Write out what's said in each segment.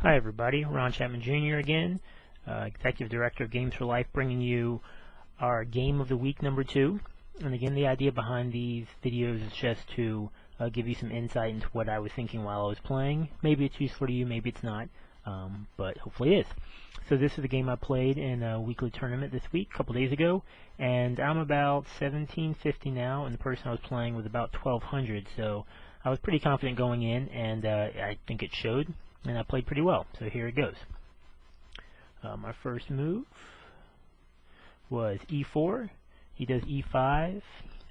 Hi everybody, Ron Chapman Jr. again, Executive Director of Games for Life, bringing you our Game of the Week number 2. And again, the idea behind these videos is just to give you some insight into what I was thinking while I was playing. Maybe it's useful to you, maybe it's not, but hopefully it is. So this is the game I played in a weekly tournament this week, a couple days ago, and I'm about 1750 now, and the person I was playing was about 1200, so I was pretty confident going in, and I think it showed. And I played pretty well, so here it goes. My first move was e4. He does e5,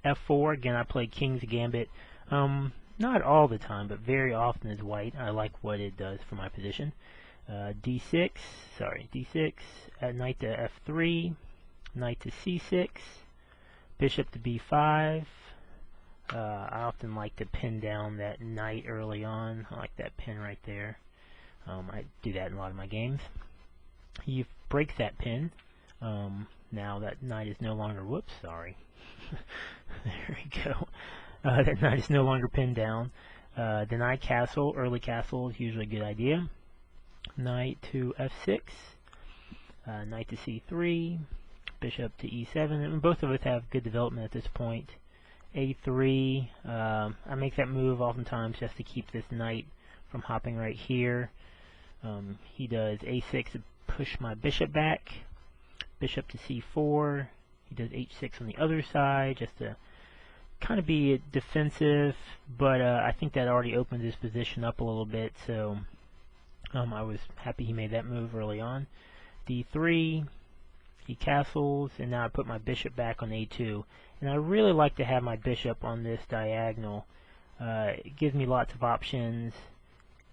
f4. Again, I played King's Gambit. Not all the time, but very often as white. I like what it does for my position. d6, knight to f3, knight to c6, bishop to b5. I often like to pin down that knight early on. I like that pin right there. I do that in a lot of my games. He breaks that pin. Now that knight is no longer, whoops, sorry. There we go. That knight is no longer pinned down. Deny castle, early castle is usually a good idea. Knight to f6, knight to c3, bishop to e7, and both of us have good development at this point. a3, I make that move oftentimes just to keep this knight from hopping right here. He does a6 to push my bishop back, bishop to c4. He does h6 on the other side just to kind of be defensive, but I think that already opened his position up a little bit, so I was happy he made that move early on. d3, he castles, and now I put my bishop back on a2. And I really like to have my bishop on this diagonal. It gives me lots of options,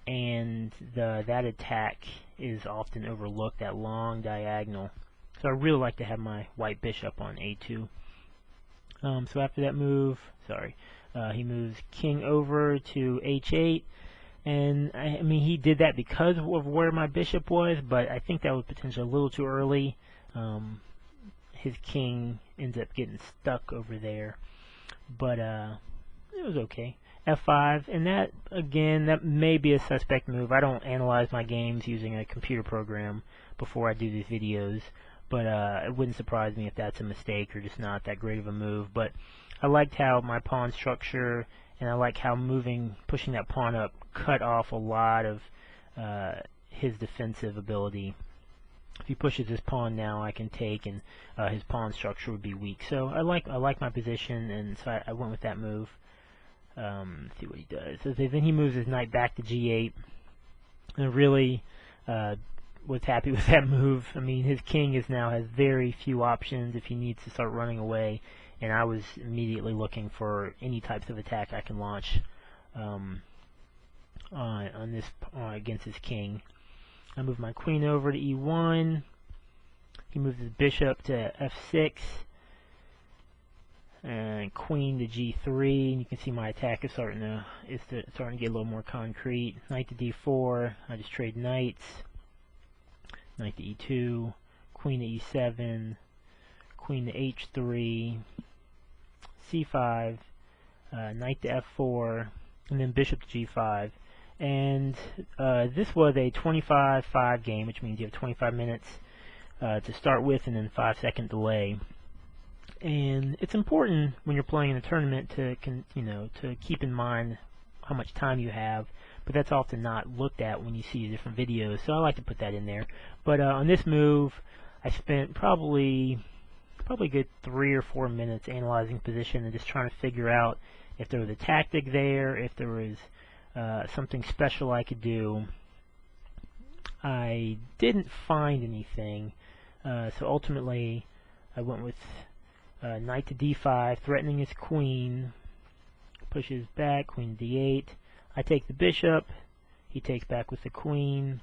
and that attack is often overlooked, that long diagonal. So I really like to have my white bishop on a2. So after that move, he moves king over to h8, and I mean he did that because of where my bishop was, but I think that was potentially a little too early. His king ends up getting stuck over there, but it was okay. f5, and that, again, that may be a suspect move. I don't analyze my games using a computer program before I do these videos, but it wouldn't surprise me if that's a mistake or just not that great of a move. But I liked how my pawn structure, and I like how pushing that pawn up cut off a lot of his defensive ability. If he pushes his pawn now, I can take, and his pawn structure would be weak. So I like my position, and so I went with that move. Let's see what he does. So then he moves his knight back to g8, and really was happy with that move. I mean, his king now has very few options if he needs to start running away, and I was immediately looking for any types of attack I can launch against his king. I move my queen over to e1. He moves his bishop to f6. And queen to g3, and you can see my attack is starting to get a little more concrete. Knight to d4, I just trade knights. Knight to e2, queen to e7, queen to h3, c5, knight to f4, and then bishop to g5. And this was a 25-5 game, which means you have 25 minutes to start with, and then 5-second delay. And it's important when you're playing in a tournament to keep in mind how much time you have, but that's often not looked at when you see different videos, so I like to put that in there. But on this move, I spent probably a good 3 or 4 minutes analyzing position and just trying to figure out if there was a tactic there, if there was something special I could do. I didn't find anything, so ultimately I went with knight to d5, threatening his queen, pushes back, queen to d8. I take the bishop, he takes back with the queen.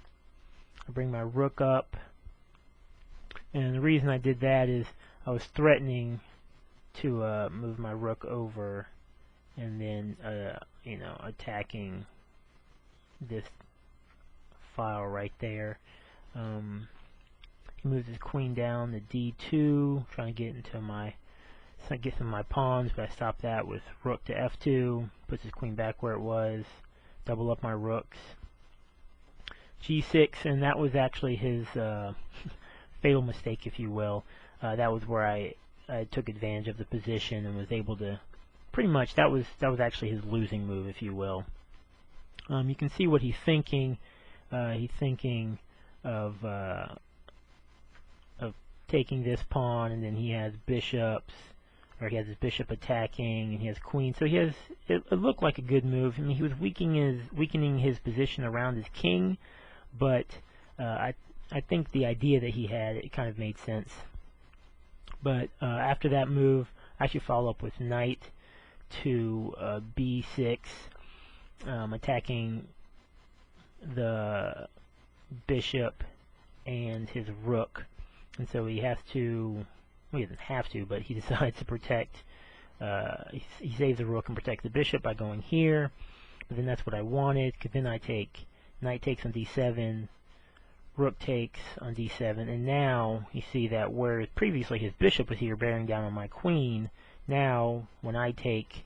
I bring my rook up, and the reason I did that is I was threatening to move my rook over, and then attacking this file right there. He moves his queen down to d2, trying to get some of my pawns, but I stop that with rook to f2, puts his queen back where it was, double up my rooks. g6, and that was actually his fatal mistake, if you will. That was where I took advantage of the position and was able to pretty much, that was actually his losing move, if you will. You can see what he's thinking. He's thinking of taking this pawn, and then he has bishops, or he has his bishop attacking, and he has queen. So he has, it looked like a good move. I mean, he was weakening his position around his king, but I think the idea that he had, it kind of made sense. But after that move, I should follow up with knight to b6, attacking the bishop and his rook. And so he has to, well, he doesn't have to, but he decides to protect, he saves the rook and protects the bishop by going here. But then that's what I wanted, because then I take, knight takes on d7, rook takes on d7, and now you see that where previously his bishop was here bearing down on my queen, now when I take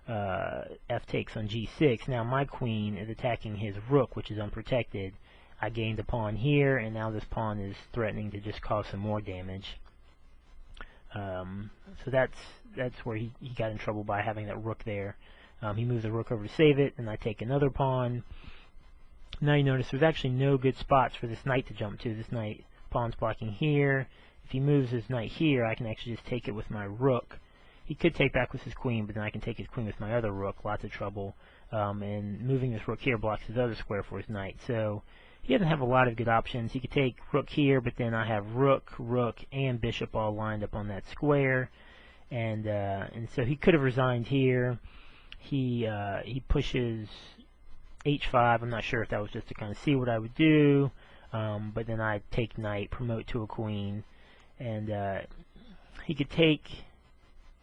f takes on g6, now my queen is attacking his rook, which is unprotected. I gained a pawn here, and now this pawn is threatening to just cause some more damage. So that's where he got in trouble by having that rook there. He moves the rook over to save it, and I take another pawn. Now you notice there's actually no good spots for this knight to jump to. This knight pawn's blocking here. If he moves his knight here, I can actually just take it with my rook. He could take back with his queen, but then I can take his queen with my other rook. Lots of trouble. And moving this rook here blocks his other square for his knight. So he doesn't have a lot of good options. He could take rook here, but then I have rook, and bishop all lined up on that square. And so he could have resigned here. He pushes h5. I'm not sure if that was just to kind of see what I would do. But then I take knight, promote to a queen, and he could take.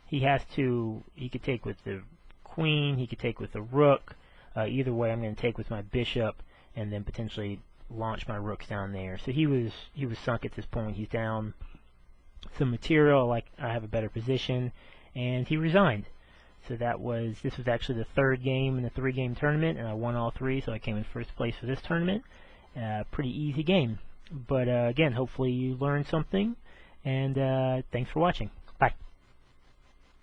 He could take with the queen. He could take with the rook. Either way, I'm going to take with my bishop, and then potentially launch my rooks down there. So he was sunk at this point. He's down some material. Like, I have a better position, and he resigned. So this was actually the third game in the 3-game tournament, and I won all 3. So I came in first place for this tournament. Pretty easy game. But again, hopefully you learned something, and thanks for watching. Bye.